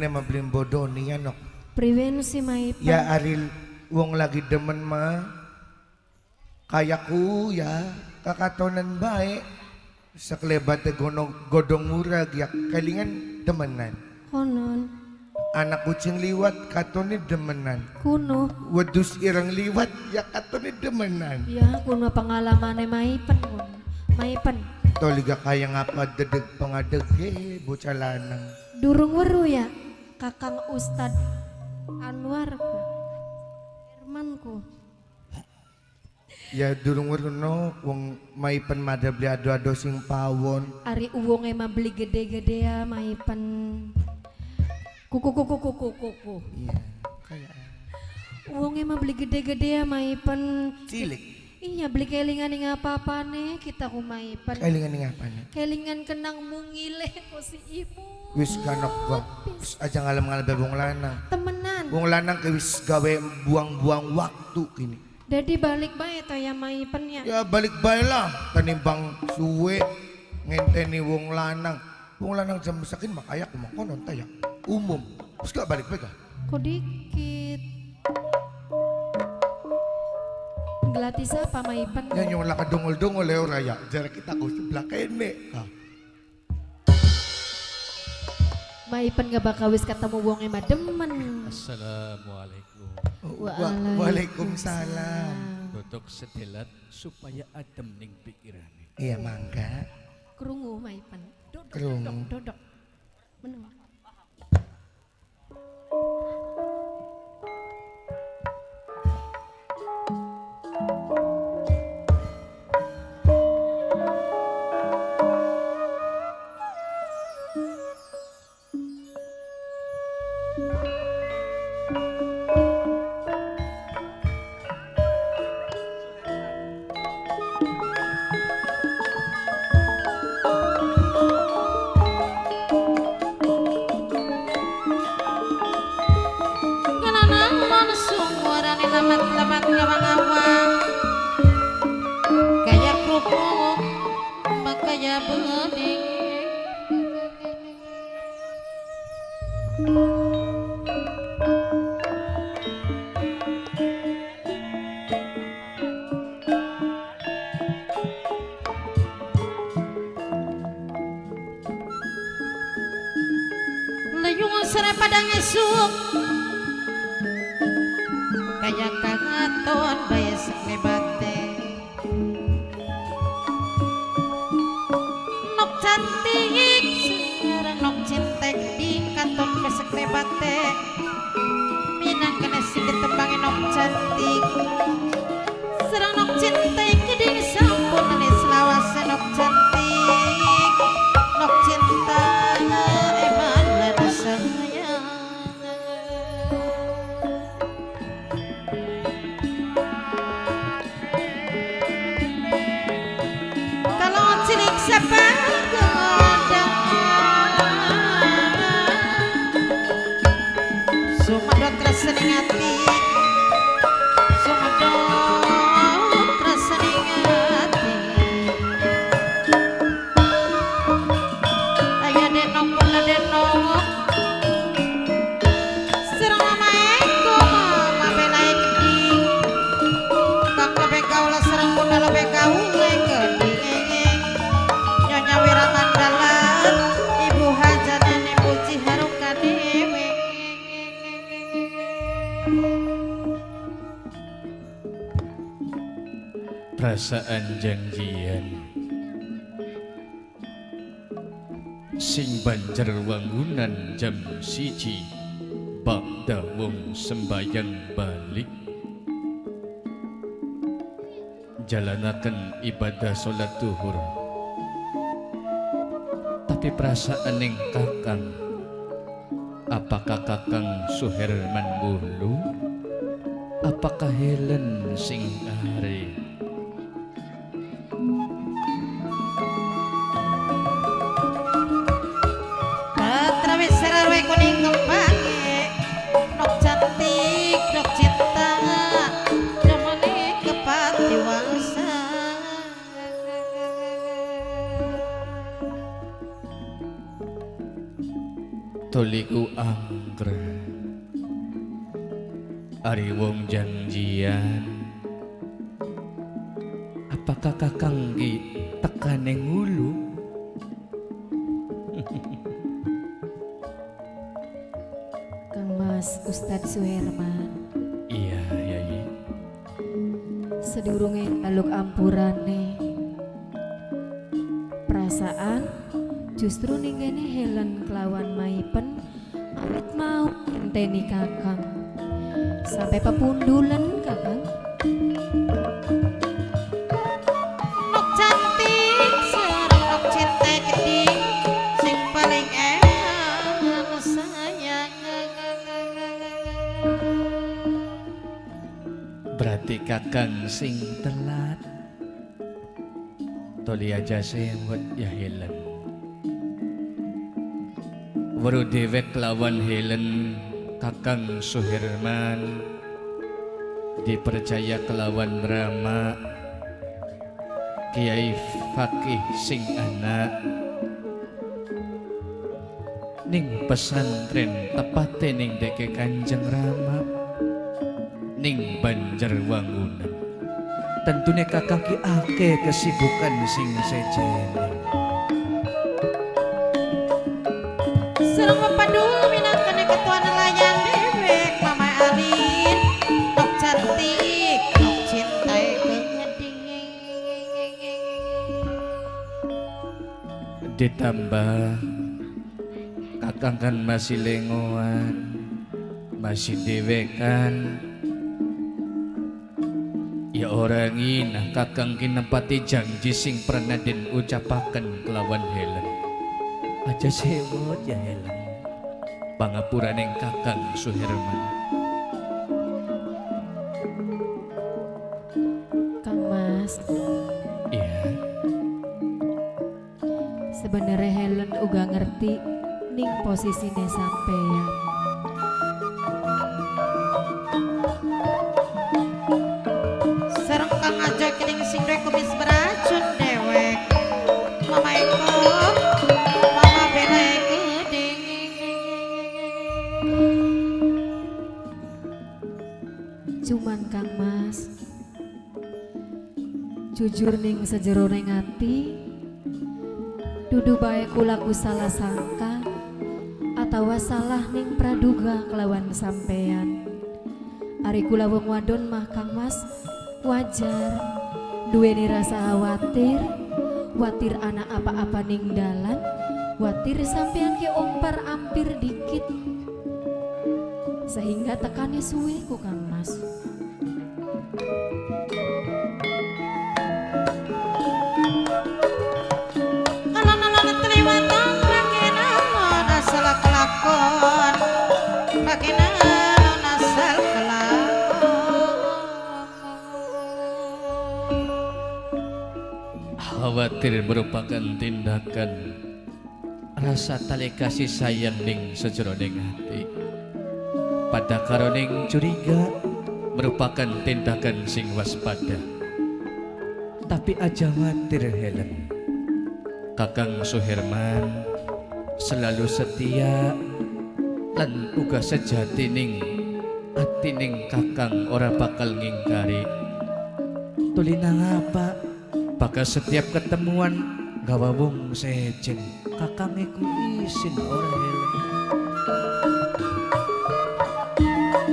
nih mah beli bodoh nih ya nok. Priwen si Maipan. Ya Aril wong lagi demen mah kayaku ya kakatonan baik saklebat godong murag ya kalingan demenan. Konon. Anak kucing liwat katone demenan. Kuno. Wedus irang liwat ya katone demenan. Ya kuno pengalamannya Maipan kuno. Maipan. Toliga kaya ngapa dedeg pengadeg bocah lanang. Durung weru ya Kakang Ustad Anwarku. Hermanku. Ya durung weruno wong Maipan mada beli ado-ado sing pawon. Ari uwong emang beli gede-gede ya Maipan. Kuku. Iya, kayak Uwong emang beli gede-gede ya Maipan. cilik. Iya beli kelingan yang apa-apa nih kita ku Maipan. Kelingan ning apanya? Kelingan kenang mungile ko si ibu. Wis kanok gua. Wis aja ngalem-ngalem wong lanang. Temenan. Wong lanang ke wis gawe buang-buang waktu kini. Jadi balik bae to ya Maipan ya. Ya balik bae lah tanimbang suwe ngenteni wong lanang. Wong lanang jam sakin makaya kumaha konon ta ya. Umum. Wis gak balik bae ka? Kok dikit. Gelati siapa Maipan? Ya nyong laka dongol-dongol leo raya. Jarak kita ku sebelah kene. Maipan gak bakal wis ketemu wong emang demen. Assalamualaikum. Waalaikumsalam. Dodok sedelat supaya adem ning pikirane. Iya mangga. Krungu Maipan. Dodok, Krungu. dodok. Meneng. Lemat ngawang-ngawang kayak kerupuk makanya bening layung sere padang esuk kayak kangaton bae sekebate nok cantik sareng nok cintek di kanton sekebate minang kena sing ketembangin nok cantik sareng nok cintek gede sampun ane selawase nok cantik nok cinta eman lada sayang. Sumadot rasaning ati Sumadot rasaning ati Aya denok puna denok Serang mamaeko mama belain gede Kak lebe kaula serang puna lebe kaula gede Nyonya Wiramandalan Ibu Haja dan Ibu Ciharuka Dewi Perasaan janjian sing banjar wangunan jam siji bakda wong sembayang balik jalanaken ibadah salat duhur tapi perasaan ning kakang apakah kakang Suherman Wulu apakah Helen sing are kuning kepake nok cantik nok cinta nemene kepati wangsa toli tu anggrek ari wong janjian apakah kakang ki tekan ning hulu Kang Mas Ustadz Suherman iya yai sedurunge taluk ampurane perasaan justru ninggene Helen kelawan Maipen awit mau ngenteni kakang sampai pepundulan kakang Nok cantik sareng nok cinta geding sing paling emang sayang. berarti kakang sing telat toli aja sewet ya Helen baru dewek lawan Helen kakang Suherman dipercaya kelawan Rama Kiai Fakih sing anak ning pesantren tepate ning deke Kanjeng Rama ning Banjarwangunan tentunya kakang ki akeh kesibukan sing sejene Sareng mepadul minangkan ketua nelayan bebek Mama Alin nok cantik nok cinta geding ditambah kakang kan masih lengoan masih dewekan ya orang ini kakang kinempati janji sing pernah den ucapaken kelawan Helen aja sewot ya Helen pangapuran yang kakang Suherman Kang Mas iya sebenarnya Helen uga ngerti ning posisine sampeyan sareng kang aja kening sing kumis beracun dewek Mama Eko Mama Bela geding cuman Kang Mas jujur ning sejero ning ati dudu bae kulaku salah sangka atawa salah ning praduga kelawan sampeyan ari kula wong wadon mah Kang Mas wajar duweni rasa watir anak apa-apa ning dalan watir sampeyan ke ompar ampir dikit sehingga tekannya suwe ku Kang Mas alon-alon terliwatan rakena ada salah kelakon rakena asal kelakon khawatir merupakan tindakan rasa tali kasih sayang ning sejroning hati pada karoning curiga merupakan tindakan sing waspada tapi aja khawatir Helen kakang Suherman selalu setia lan uga sejati ning ati ning kakang ora bakal ngingkari tulinang apa bakal setiap ketemuan gawa wong sejen kakang iku isin ora Helen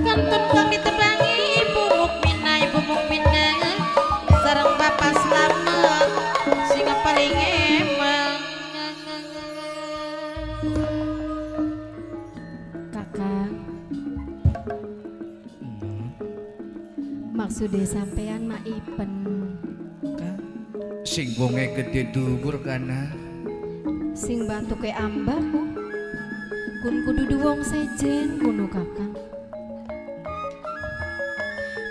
kantun kang ditebangi ibu mukmina sareng bapak selamat sing paling emang Kakang maksudnya sampean Maipen sing wonge gede dhuwur kana sing bantu ke ambahku kun kudu wong sejen kuno kakang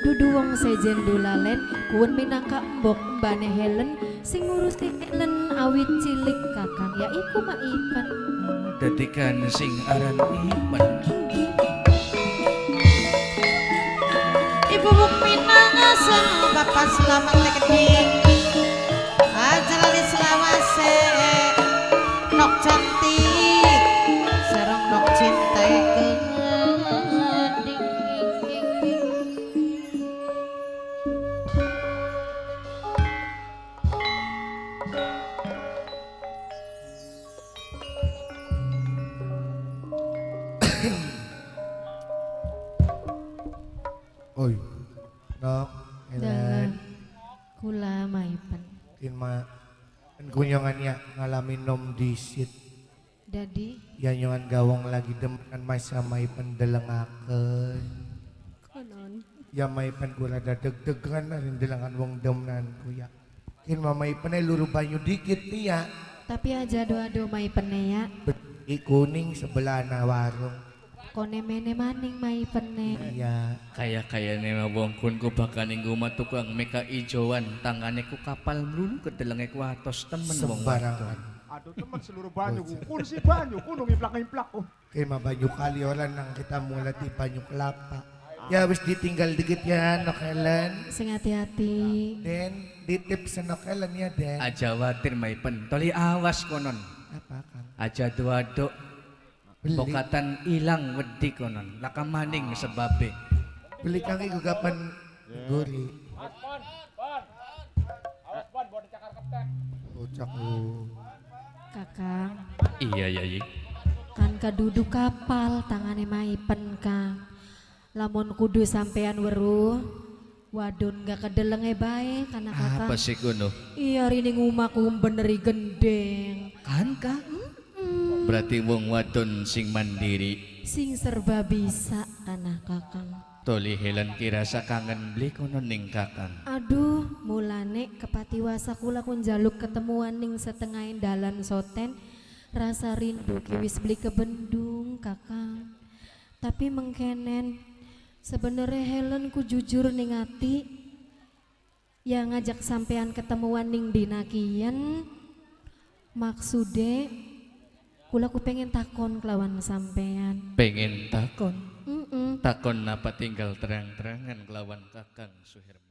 dudu wong sejen dolalen kun minangka mbok mbane Helen sing ngurusi Helen awit cilik kakang ya iku Maipen dadi kan sing aran Ipen ibu mukmina sareng bapak selamat geding aja lali selawase nok cantik sareng nok cinta Oi. Nok, Dalam Helen. kula maipen. Kin ma kunyongannya ngalamin nom disit. Dadi Yanyongan gawang lagi demenan masa may pendelengaken. konon. Ya may pen kula da deg-degan na rin delangan wong demnan kuya. Kin mamay panay luru banyu dikit tiya. Tapi aja doa-doa maipen ya. Beti kuning sebelah na warung. Kone mene maning maipen Iya. Kaya-kaya ni mabongkon ko baka ning gumatukang meka ijoan tangane ku kapal melulu kedelenge ku atos temen wong wadon. Sembarangan. Aduh teman seluruh banyu ku. Kuno si banyu, kuno ngimplak-ngimplak ko. Kay mabanyu kali orang nang kita mulai di banyu kelapa. Ya wis ditinggal dikit ya Nok Helen. sing hati-hati. Den ditip sa Nok Helen ya Den. Aja watir maipen, toli awas konon. Apa Kang? Aja duado Beli. bokatan ilang wedi konon. Laka maning sebabe. Beli Kang iku kapan guri. Bocak lu. Kakang, Iya Yayi. kan kaduduk kapal tangane maipen Kang. Lamun kudu sampean weruh, wadon gak kedelenge bae kana Apa kakang. sih kuno? Iya rini ngumaku beneri gendeng. Kan kak? Berarti wong wadon sing mandiri. Sing serba bisa kana kakang. Toli Helen kirasa kangen beli konon ning kakang. Aduh, mulane kepatiwasa kula kun jaluk ketemuan ning setengahin dalan soten. Rasa rindu kiwis beli ke Bendung, kakang. Tapi mengkenen, sebenarnya Helen ku jujur ning ati. Yang ngajak sampean ketemuan ning dinakian. Maksude, kula ku pengen takon kelawan sampean. Pengen takon. Mm-mm. Takon apa tinggal terang-terangan kelawan kakang Suherman.